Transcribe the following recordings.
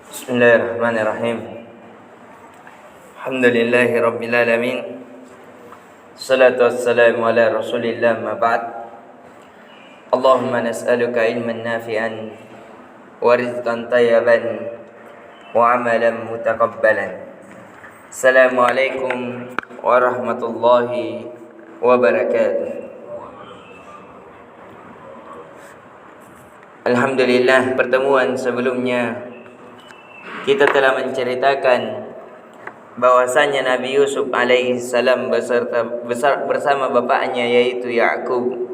Bismillahirrahmanirrahim. Alhamdulillahi rabbil alamin. Salatu wassalamu ala Rasulillah ma ba'd. Allahumma nas'aluka ilman nafi'an wa rizqan tayyiban wa amalan mutaqabbalan. Assalamualaikum warahmatullahi wabarakatuh. Alhamdulillah, pertemuan sebelumnya kita telah menceritakan bahwasanya Nabi Yusuf alaihi salam bersama bapaknya yaitu Yakub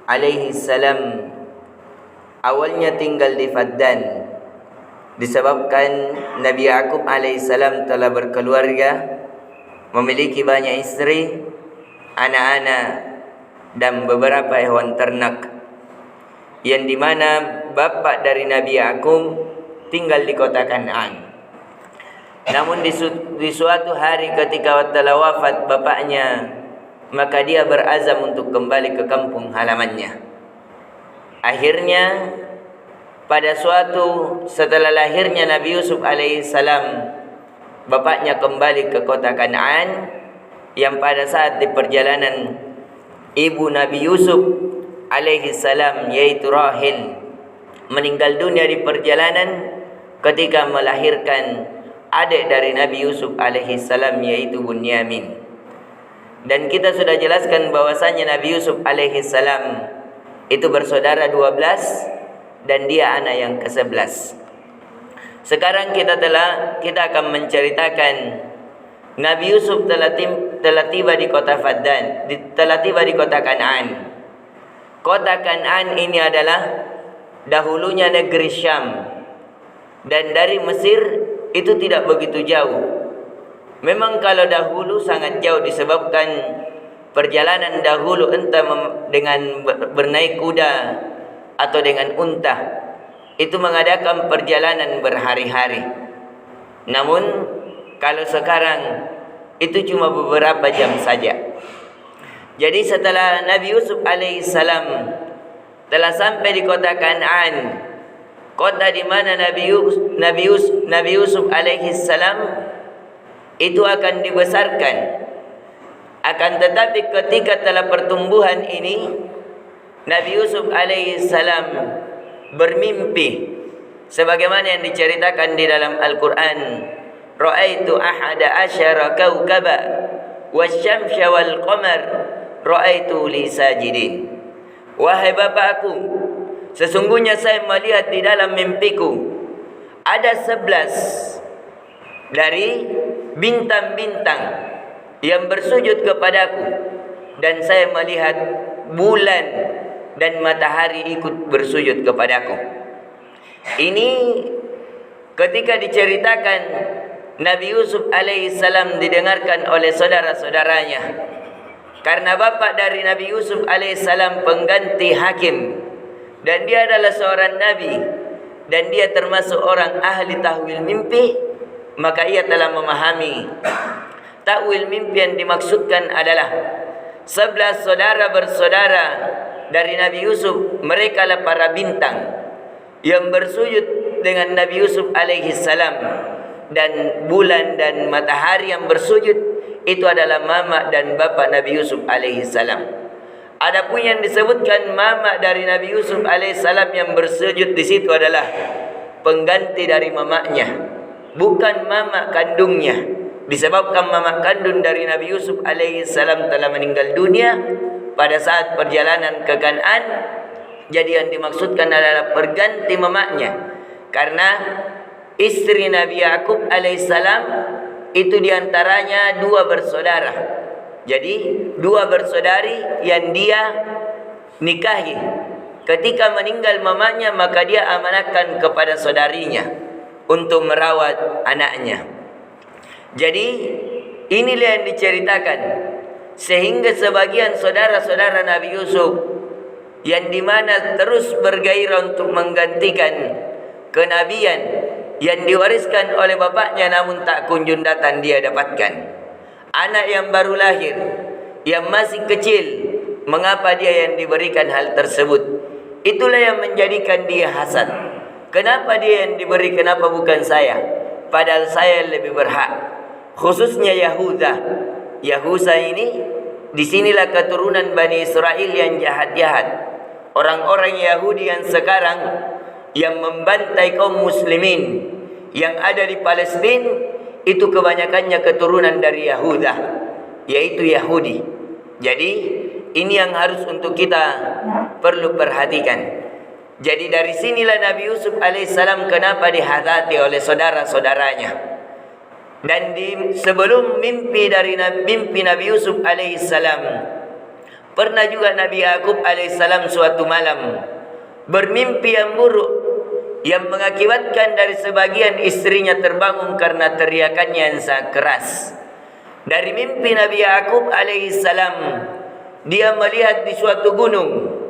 alaihi salam awalnya tinggal di Paddan disebabkan Nabi Yakub alaihi salam telah berkeluarga, memiliki banyak istri, anak-anak dan beberapa hewan ternak, yang dimana bapak dari Nabi Yakub tinggal di kota Kan'an. Namun di suatu hari ketika telah wafat bapaknya, maka dia berazam untuk kembali ke kampung halamannya. Akhirnya pada setelah lahirnya Nabi Yusuf alaihissalam, bapaknya kembali ke kota Kan'an, yang pada saat di perjalanan ibu Nabi Yusuf alaihissalam yaitu Rahil meninggal dunia di perjalanan ketika melahirkan adik dari Nabi Yusuf alaihissalam yaitu Bunyamin. Dan kita sudah jelaskan bahwasanya Nabi Yusuf alaihissalam itu bersaudara 12 dan dia anak yang ke-11. Sekarang kita akan menceritakan Nabi Yusuf telah tiba di kota Paddan, telah tiba di kota Kan'an. Kota Kan'an ini adalah dahulunya negeri Syam, dan dari Mesir itu tidak begitu jauh. Memang kalau dahulu sangat jauh disebabkan perjalanan dahulu entah dengan bernaik kuda atau dengan unta, itu mengadakan perjalanan berhari-hari. Namun kalau sekarang itu cuma beberapa jam saja. Jadi setelah Nabi Yusuf alaihissalam telah sampai di kota Kan'an, kota di mana Nabi Yusuf alaihissalam itu akan dibesarkan. Akan tetapi ketika telah pertumbuhan ini, Nabi Yusuf alaihissalam bermimpi sebagaimana yang diceritakan di dalam Al-Quran. Ra'aitu ahada asyara kawkaba wasyamsya wal qamar ra'aitu li sajidin. Wahai bapakku, sesungguhnya saya melihat di dalam mimpiku ada 11 dari bintang-bintang yang bersujud kepadaku, dan saya melihat bulan dan matahari ikut bersujud kepadaku. Ini ketika diceritakan Nabi Yusuf alaihissalam didengarkan oleh saudara-saudaranya, karena bapak dari Nabi Yusuf alaihissalam pengganti hakim, dan dia adalah seorang nabi, dan dia termasuk orang ahli tahwil mimpi, maka ia telah memahami takwil mimpi yang dimaksudkan adalah 11 saudara bersaudara dari Nabi Yusuf. Mereka lah para bintang yang bersujud dengan Nabi Yusuf alaihissalam, dan bulan dan matahari yang bersujud itu adalah mama dan bapa Nabi Yusuf alaihissalam. Adapun yang disebutkan mama dari Nabi Yusuf alaihissalam yang bersujud di situ adalah pengganti dari mamanya, bukan mama kandungnya, disebabkan mama kandung dari Nabi Yusuf alaihissalam telah meninggal dunia pada saat perjalanan ke Kan'an. Jadi yang dimaksudkan adalah pengganti mamanya, karena istri Nabi Yakub alaihissalam itu diantaranya 2 bersaudara. Jadi 2 bersaudari yang dia nikahi. Ketika meninggal mamanya, maka dia amanahkan kepada saudarinya untuk merawat anaknya. Jadi inilah yang diceritakan, sehingga sebagian saudara-saudara Nabi Yusuf yang dimana terus bergairah untuk menggantikan kenabian yang diwariskan oleh bapaknya, namun tak kunjung datang dia dapatkan. Anak yang baru lahir, yang masih kecil, mengapa dia yang diberikan hal tersebut? Itulah yang menjadikan dia hasad. Kenapa dia yang diberi, kenapa bukan saya? Padahal saya lebih berhak. Khususnya Yahuda. Yahuda ini, disinilah keturunan Bani Israel yang jahat-jahat. Orang-orang Yahudi yang sekarang yang membantai kaum muslimin yang ada di Palestina, itu kebanyakannya keturunan dari Yahuda, yaitu Yahudi. Jadi ini yang harus untuk kita perlu perhatikan. Jadi dari sinilah Nabi Yusuf alaihissalam kenapa dihasati oleh saudara-saudaranya. Dan sebelum mimpi Nabi Yusuf alaihissalam, pernah juga Nabi Yakub alaihissalam suatu malam bermimpi yang buruk, yang mengakibatkan dari sebagian istrinya terbangun karena teriakannya yang sangat keras. Dari mimpi Nabi Yakub alaihissalam, dia melihat di suatu gunung.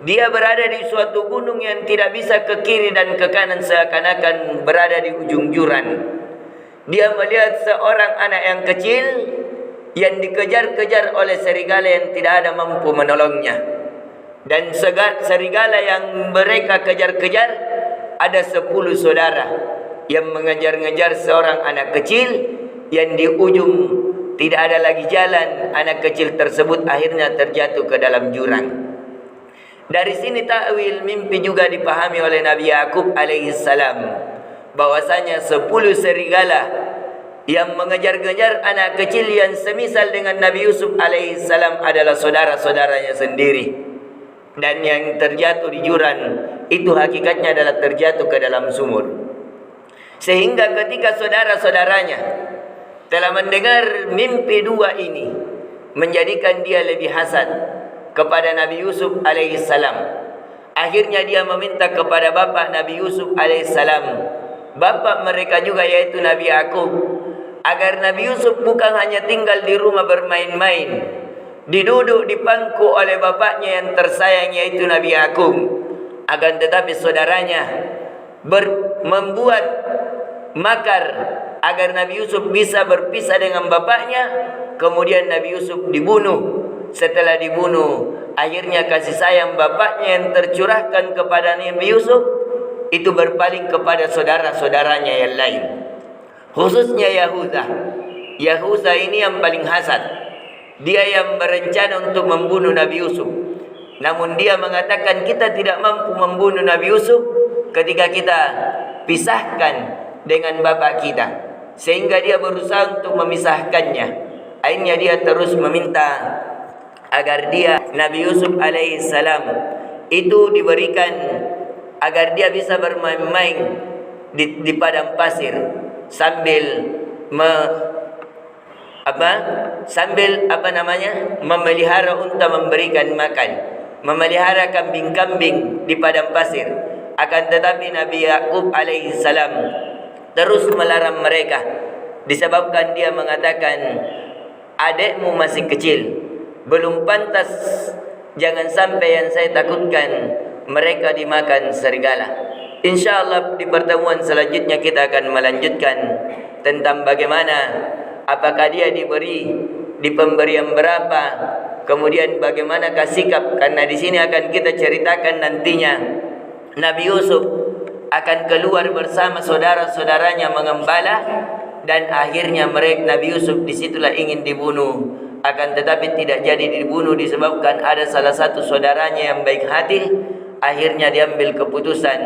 Dia berada di suatu gunung yang tidak bisa ke kiri dan ke kanan, seakan-akan berada di ujung jurang. Dia melihat seorang anak yang kecil yang dikejar-kejar oleh serigala yang tidak ada mampu menolongnya. Dan serigala yang mereka kejar-kejar ada 10 saudara yang mengejar-ngejar seorang anak kecil yang di ujung tidak ada lagi jalan. Anak kecil tersebut akhirnya terjatuh ke dalam jurang. Dari sini takwil mimpi juga dipahami oleh Nabi Yakub alaihissalam, bahwasanya 10 serigala yang mengejar-ngejar anak kecil yang semisal dengan Nabi Yusuf alaihissalam adalah saudara-saudaranya sendiri. Dan yang terjatuh di jurang itu hakikatnya adalah terjatuh ke dalam sumur. Sehingga ketika saudara-saudaranya telah mendengar mimpi dua ini, menjadikan dia lebih hasad kepada Nabi Yusuf alaihissalam. Akhirnya dia meminta kepada bapa Nabi Yusuf alaihissalam, bapa mereka juga yaitu Nabi Yakub, agar Nabi Yusuf bukan hanya tinggal di rumah bermain-main, diduduk di pangku oleh bapaknya yang tersayang yaitu Nabi Yakub, akan tetapi saudaranya membuat makar agar Nabi Yusuf bisa berpisah dengan bapaknya. Kemudian Nabi Yusuf dibunuh. Setelah dibunuh, akhirnya kasih sayang bapaknya yang tercurahkan kepada Nabi Yusuf itu berpaling kepada saudara-saudaranya yang lain, khususnya Yahuda. Yahuda ini yang paling hasad. Dia yang berencana untuk membunuh Nabi Yusuf. Namun dia mengatakan kita tidak mampu membunuh Nabi Yusuf ketika kita pisahkan dengan bapak kita. Sehingga dia berusaha untuk memisahkannya. Akhirnya dia terus meminta agar dia Nabi Yusuf alaihissalam itu diberikan agar dia bisa bermain-main di padang pasir sambil memelihara unta, memberikan makan, memelihara kambing-kambing di padang pasir. Akan tetapi Nabi Yakub alaihissalam terus melarang mereka, disebabkan dia mengatakan adikmu masih kecil, belum pantas, jangan sampai yang saya takutkan mereka dimakan serigala. InsyaAllah di pertemuan selanjutnya kita akan melanjutkan tentang bagaimana, apakah dia di pemberian berapa, kemudian bagaimanakah sikap. Karena di sini akan kita ceritakan nantinya Nabi Yusuf akan keluar bersama saudara-saudaranya mengembala, dan akhirnya Nabi Yusuf disitulah ingin dibunuh. Akan tetapi tidak jadi dibunuh disebabkan ada salah satu saudaranya yang baik hati. Akhirnya diambil keputusan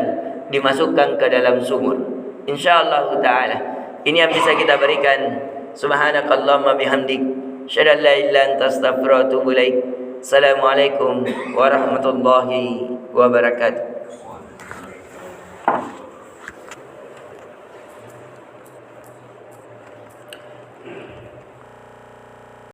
dimasukkan ke dalam sumur. InsyaAllah ta'ala ini yang bisa kita berikan. Subhanakallahumma bihamdik, syada la ilaha illa anta astaghfiruka wa atubu ilaik. Assalamualaikum warahmatullahi wabarakatuh.